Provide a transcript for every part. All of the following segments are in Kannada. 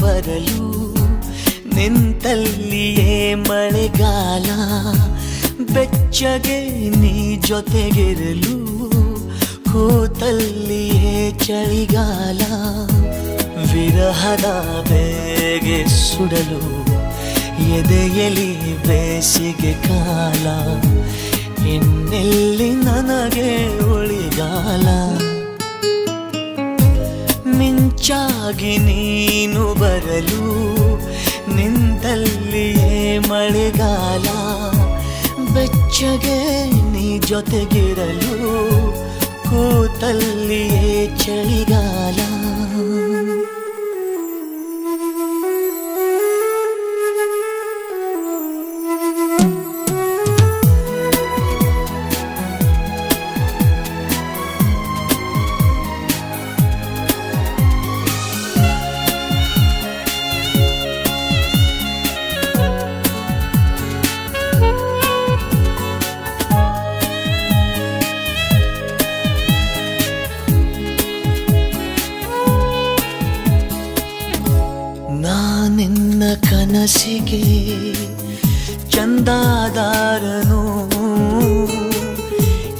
ಬರಲು ನಿಂತಲ್ಲಿಯೇ ಮಳೆಗಾಲ ಬೆಚ್ಚಗೆ ನೀ ಜೊತೆಗಿರಲು ಕೂತಲ್ಲಿಯೇ ಚಳಿಗಾಲ ವಿರಹದ ಬೇಗೆ ಸುಡಲು ಎದೆಯಲಿ ಬೇಸಿಗೆ ಕಾಲ ಇನ್ನೆಲ್ಲಿ ನನಗೆ ಉಳಿಗಾಲ ಮಿಂಚಾಗಿ ನೀನು ಬರಲು ನಿಂತಲ್ಲಿಯೇ ಮಳೆಗಾಲ ಬೆಚ್ಚಗೆ ನೀ ಜೊತೆಗಿರಲು ಕೂತಲ್ಲಿಯೇ ಚಳಿಗಾಲ ನಿನ್ನ ಕನಸಿಗೆ ಚಂದಾದಾರನು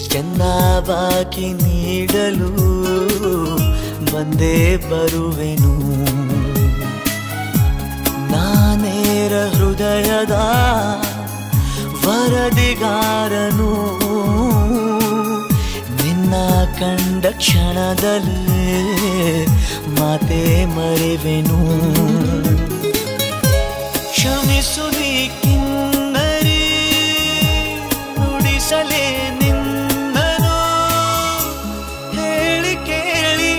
ಚಂದ ಬಾಕಿ ನೀಡಲು ಬಂದೇ ಬರುವೆನು ನಾನೇರ ಹೃದಯದ ವರದಿಗಾರನು ನಿನ್ನ ಕಂಡ ಕ್ಷಣದಲ್ಲೇ ಮಾತೆ ಮರೆವೆನು ಕ್ಷಮಿಸು ನೀ ಕಿನ್ನರಿ ನುಡಿಸಲೇ ನಿನ್ನನು ಹೇಳಿ ಕೇಳಿ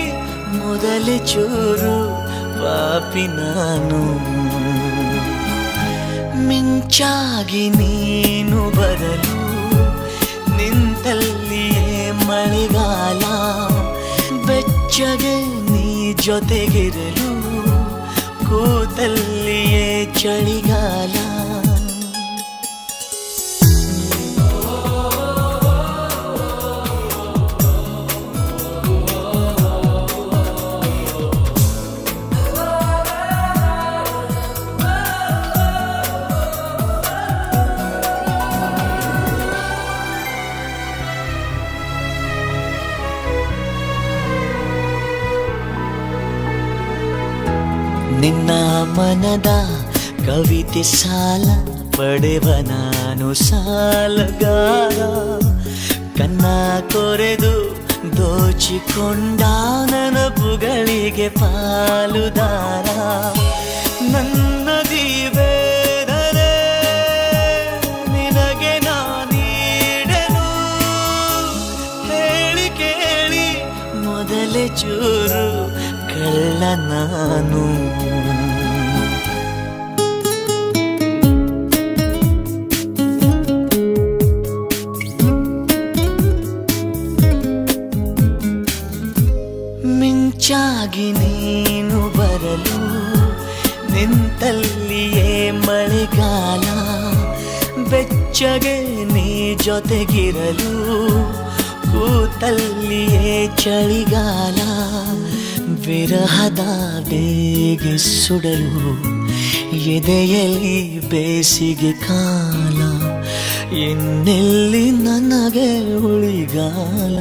ಮೊದಲೇ ಚೂರು ಪಾಪಿ ನಾನು ಮಿಂಚಾಗಿ ನೀನು ಬರಲು ನಿಂತಲ್ಲಿಯೇ ಮಳೆಗಾಲ ಬೆಚ್ಚಗೆ ನೀ ಜೊತೆಗಿರಲು ಕೂತಲ್ಲಿಯೇ ಚಳಿಗಾಲ ನಿನ್ನ ಮನದ ಕವಿತೆ ಸಾಲ ಪಡೆವ ನಾನು ಸಾಲಗಾರ ಕನ್ನ ಕೊರೆದು ದೋಚಿಕೊಂಡ ನೆನಪುಗಳಿಗೆ ಪಾಲುದಾರ ನನ್ನ ದೀವೇದರೆ ನಿನಗೆ ನಾನೀಡೆನು ಹೇಳಿ ಕೇಳಿ ಮೊದಲೇ ಚೂರು ಕಳ್ಳ ನಾನು ಮಿಂಚಾಗಿ ನೀನು ಬರಲು ನಿಂತಲ್ಲಿಯೇ ಮಳೆಗಾಲ ಬೆಚ್ಚಗೆ ನೀ ಜೊತೆಗಿರಲು ಕೂತಲ್ಲಿಯೇ ಚಳಿಗಾಲ ವಿರಹದ ಬೇಗೆ ಸುಡಲು ಎದೆಯಲಿ ಬೇಸಿಗೆ ಕಾಲ ಇನ್ನೆಲ್ಲಿ ನನಗೆ ಉಳಿಗಾಲ.